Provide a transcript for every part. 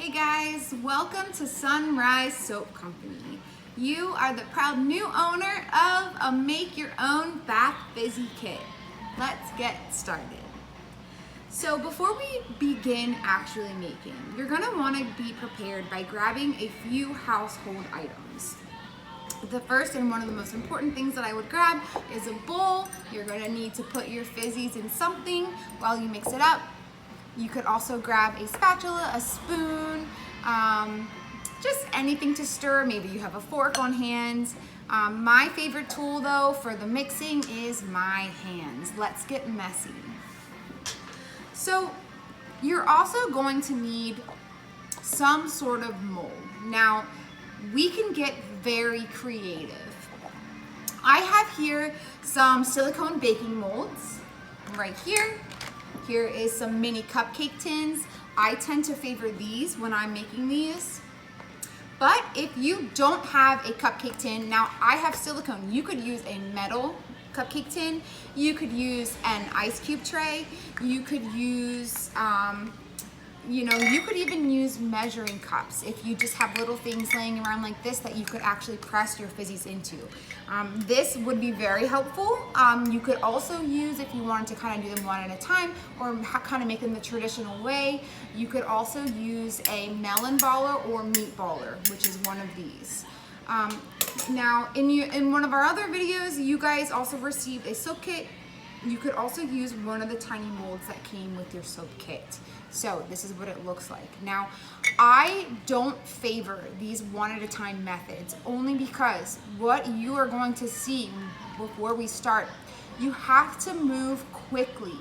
Hey guys, welcome to Sunrise Soap Company. You are the proud new owner of a make your own bath fizzy kit. Let's get started. So before we begin actually making, you're gonna wanna be prepared by grabbing a few household items. The first and one of the most important things that I would grab is a bowl. You're gonna need to put your fizzies in something while you mix it up. You could also grab a spatula, a spoon, just anything to stir. Maybe you have a fork on hand. My favorite tool though for the mixing is my hands. Let's get messy. So you're also going to need some sort of mold. Now, we can get very creative. I have here some silicone baking molds right here. Here is some mini cupcake tins. I tend to favor these when I'm making these. But if you don't have a cupcake tin, now I have silicone. You could use a metal cupcake tin. You could use an ice cube tray. You could use, you could even use measuring cups if you just have little things laying around like this that you could actually press your fizzies into. This would be very helpful. You could also use, if you wanted to kind of do them one at a time or kind of make them the traditional way, you could also use a melon baller or meat baller, which is one of these. Now, in one of our other videos, you guys also received a soap kit. You could also use one of the tiny molds that came with your soap kit. So this is what it looks like. Now, I don't favor these one at a time methods only because what you are going to see before we start, you have to move quickly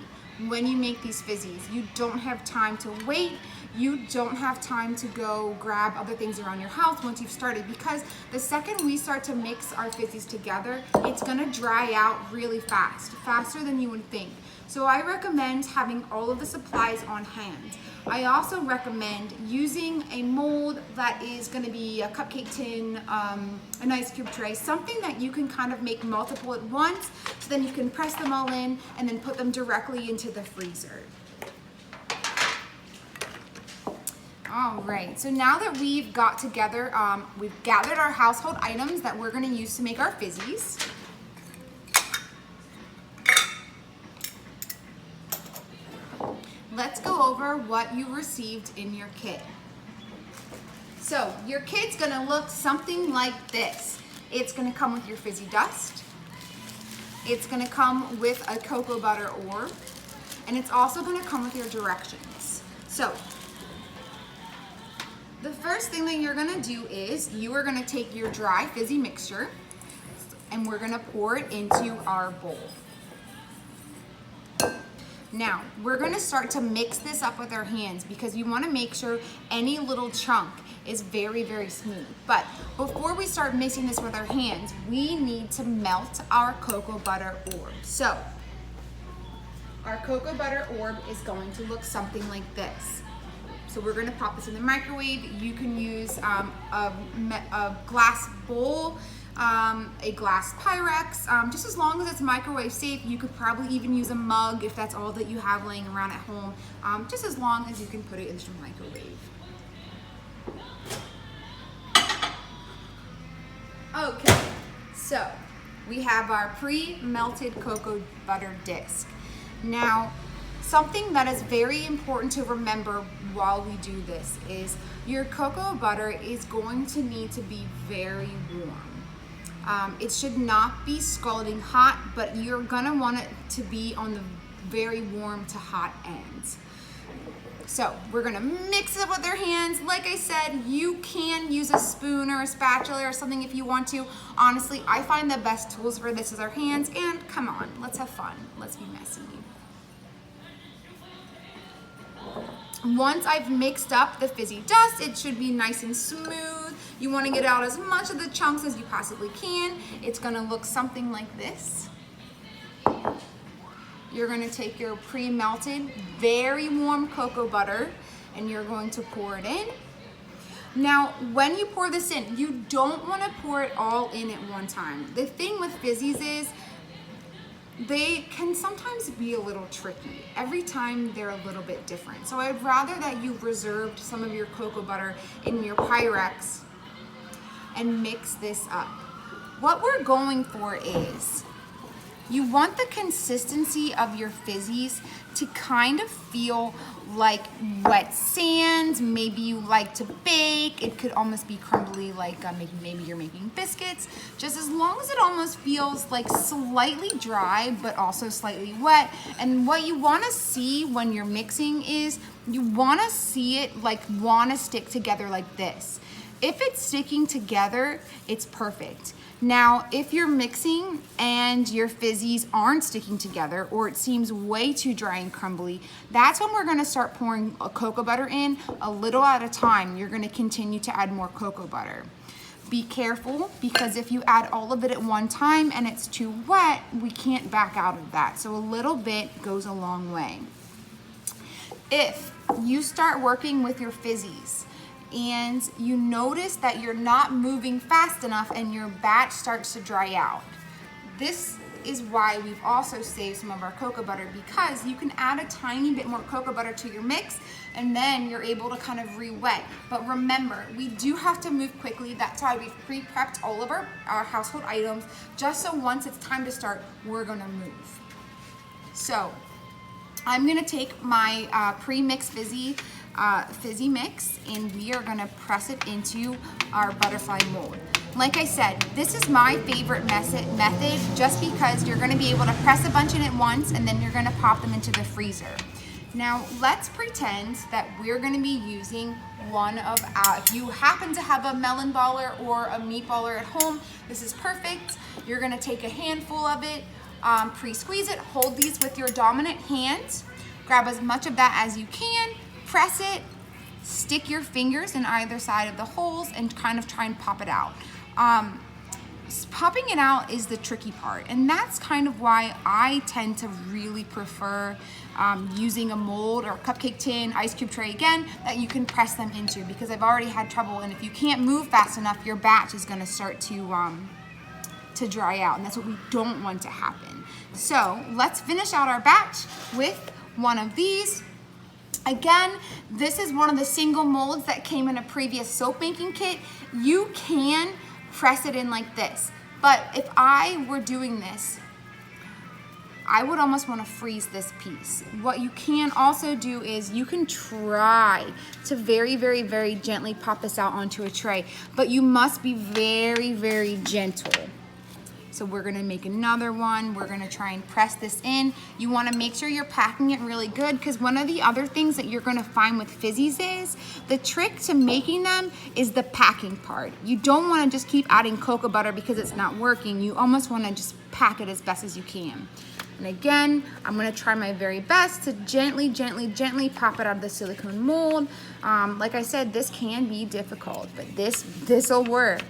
when you make these fizzies. You don't have time to wait. You don't have time to go grab other things around your house once you've started, because the second we start to mix our fizzies together, it's gonna dry out really fast, faster than you would think. So I recommend having all of the supplies on hand. I also recommend using a mold that is gonna be a cupcake tin, an ice cube tray, something that you can kind of make multiple at once, so then you can press them all in and then put them directly into the freezer. All right, so now that we've got together, we've gathered our household items that we're gonna use to make our fizzies. Let's go over what you received in your kit. So your kit's gonna look something like this. It's gonna come with your fizzy dust. It's gonna come with a cocoa butter orb, and it's also gonna come with your directions. So the first thing that you're gonna do is you are gonna take your dry fizzy mixture and we're gonna pour it into our bowl. Now, we're gonna start to mix this up with our hands because you wanna make sure any little chunk is very, very smooth. But before we start mixing this with our hands, we need to melt our cocoa butter orb. So, our cocoa butter orb is going to look something like this. So we're gonna pop this in the microwave. You can use a glass bowl, a glass Pyrex, just as long as it's microwave safe. You could probably even use a mug if that's all that you have laying around at home, just as long as you can put it into the microwave. Okay, so we have our pre-melted cocoa butter disc. Now, something that is very important to remember while we do this is your cocoa butter is going to need to be very warm. It should not be scalding hot, but you're gonna want it to be on the very warm to hot end. So we're gonna mix it with our hands. Like I said, you can use a spoon or a spatula or something if you want to. Honestly, I find the best tools for this is our hands, and come on, let's have fun. Let's be messy. Once I've mixed up the fizzy dust, it should be nice and smooth. You want to get out as much of the chunks as you possibly can. It's going to look something like this. You're going to take your pre-melted, very warm cocoa butter, and you're going to pour it in. Now, when you pour this in, you don't want to pour it all in at one time. The thing with fizzies is they can sometimes be a little tricky. Every time they're a little bit different. So I'd rather that you reserved some of your cocoa butter in your Pyrex and mix this up. What we're going for is, you want the consistency of your fizzies to kind of feel like wet sand. Maybe you like to bake. It could almost be crumbly, like maybe you're making biscuits. Just as long as it almost feels like slightly dry, but also slightly wet. And what you want to see when you're mixing is, you want to see it like want to stick together like this. If it's sticking together, it's perfect. Now, if you're mixing and your fizzies aren't sticking together, or it seems way too dry and crumbly, that's when we're gonna start pouring cocoa butter in a little at a time. You're gonna continue to add more cocoa butter. Be careful, because if you add all of it at one time and it's too wet, we can't back out of that. So a little bit goes a long way. If you start working with your fizzies and you notice that you're not moving fast enough and your batch starts to dry out, this is why we've also saved some of our cocoa butter, because you can add a tiny bit more cocoa butter to your mix and then you're able to kind of re-wet. But remember, we do have to move quickly. That's why we've pre-prepped all of our household items, just so once it's time to start, we're gonna move. So I'm gonna take my pre-mixed fizzy mix, and we are gonna press it into our butterfly mold. Like I said, this is my favorite method, just because you're gonna be able to press a bunch in at once and then you're gonna pop them into the freezer. Now, let's pretend that we're gonna be using one of if you happen to have a melon baller or a meat baller at home, this is perfect. You're gonna take a handful of it, pre-squeeze it, hold these with your dominant hand, grab as much of that as you can, press it, stick your fingers in either side of the holes and kind of try and pop it out. Popping it out is the tricky part, and that's kind of why I tend to really prefer using a mold or a cupcake tin, ice cube tray again, that you can press them into, because I've already had trouble, and if you can't move fast enough, your batch is gonna start to dry out, and that's what we don't want to happen. So let's finish out our batch with one of these. Again, this is one of the single molds that came in a previous soap making kit. You can press it in like this, but if I were doing this, I would almost want to freeze this piece. What you can also do is you can try to very, very, very gently pop this out onto a tray, but you must be very, very gentle. So we're gonna make another one. We're gonna try and press this in. You wanna make sure you're packing it really good, because one of the other things that you're gonna find with fizzies is, the trick to making them is the packing part. You don't wanna just keep adding cocoa butter because it's not working. You almost wanna just pack it as best as you can. And again, I'm gonna try my very best to gently, gently, gently pop it out of the silicone mold. Like I said, this can be difficult, but this'll work.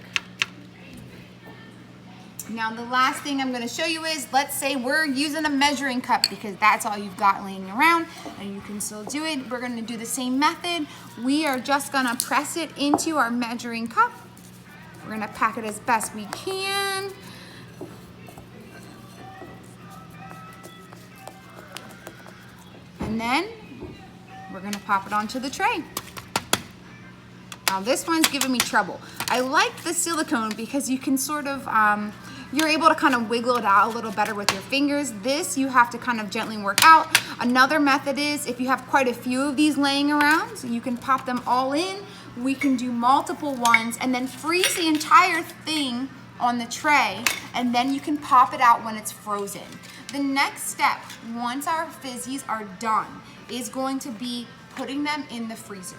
Now the last thing I'm gonna show you is, let's say we're using a measuring cup because that's all you've got laying around, and you can still do it. We're gonna do the same method. We are just gonna press it into our measuring cup. We're gonna pack it as best we can. And then we're gonna pop it onto the tray. Now this one's giving me trouble. I like the silicone because you can sort of, you're able to kind of wiggle it out a little better with your fingers. This you have to kind of gently work out. Another method is, if you have quite a few of these laying around, so you can pop them all in. We can do multiple ones and then freeze the entire thing on the tray, and then you can pop it out when it's frozen. The next step, once our fizzies are done, is going to be putting them in the freezer.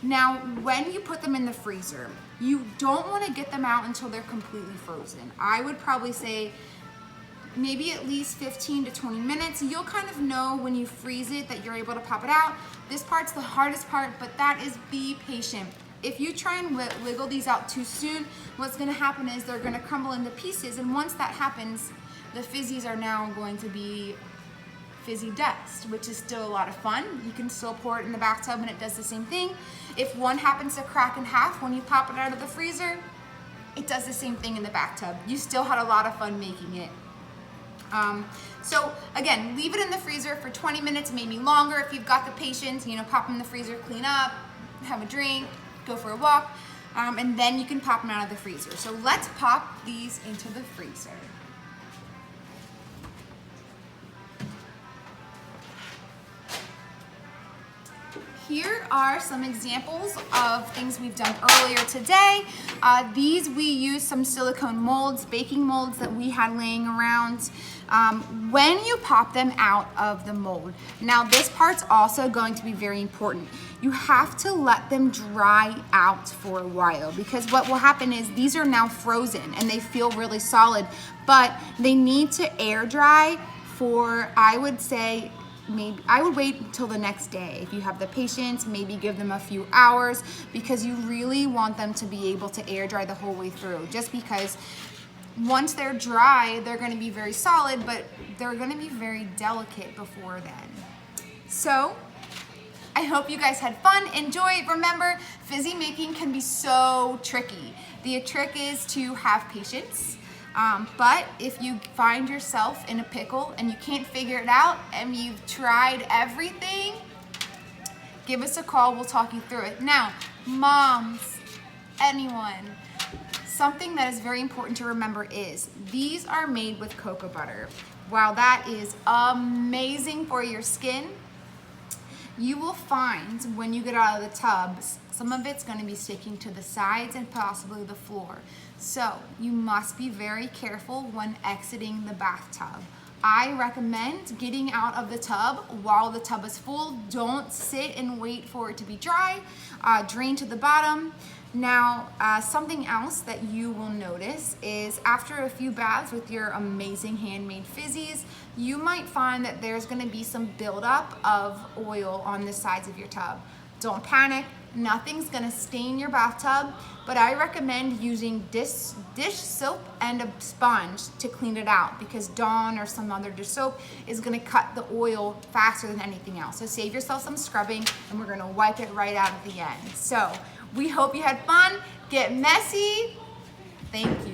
Now, when you put them in the freezer, you don't want to get them out until they're completely frozen. I would probably say maybe at least 15 to 20 minutes. You'll kind of know when you freeze it that you're able to pop it out. This part's the hardest part, but that is, be patient. If you try and wiggle these out too soon, what's gonna happen is they're gonna crumble into pieces, and once that happens, the fizzies are now going to be fizzy dust, which is still a lot of fun. You can still pour it in the bathtub and it does the same thing. If one happens to crack in half when you pop it out of the freezer, it does the same thing in the bathtub. You still had a lot of fun making it. So again, leave it in the freezer for 20 minutes, maybe longer if you've got the patience, pop them in the freezer, clean up, have a drink, go for a walk, and then you can pop them out of the freezer. So let's pop these into the freezer. Here are some examples of things we've done earlier today. These we used some silicone molds, baking molds that we had laying around. When you pop them out of the mold, now this part's also going to be very important. You have to let them dry out for a while, because what will happen is these are now frozen and they feel really solid, but they need to air dry for, I would say, maybe I would wait until the next day. If you have the patience, maybe give them a few hours, because you really want them to be able to air dry the whole way through, just because once they're dry, they're going to be very solid, but they're going to be very delicate before then. So I hope you guys had fun. Enjoy. Remember, fizzy making can be so tricky. The trick is to have patience. But if you find yourself in a pickle and you can't figure it out and you've tried everything, give us a call. We'll talk you through it. Now, moms, anyone, something that is very important to remember is these are made with cocoa butter. While that is amazing for your skin, you will find when you get out of the tubs, some of it's going to be sticking to the sides and possibly the floor. So you must be very careful when exiting the bathtub. I recommend getting out of the tub while the tub is full. Don't sit and wait for it to be dry. Drain to the bottom. Now, something else that you will notice is after a few baths with your amazing handmade fizzies, you might find that there's going to be some buildup of oil on the sides of your tub. Don't panic. Nothing's going to stain your bathtub, but I recommend using dish soap and a sponge to clean it out, because Dawn or some other dish soap is going to cut the oil faster than anything else. So save yourself some scrubbing, and we're going to wipe it right out at the end. So we hope you had fun. Get messy. Thank you.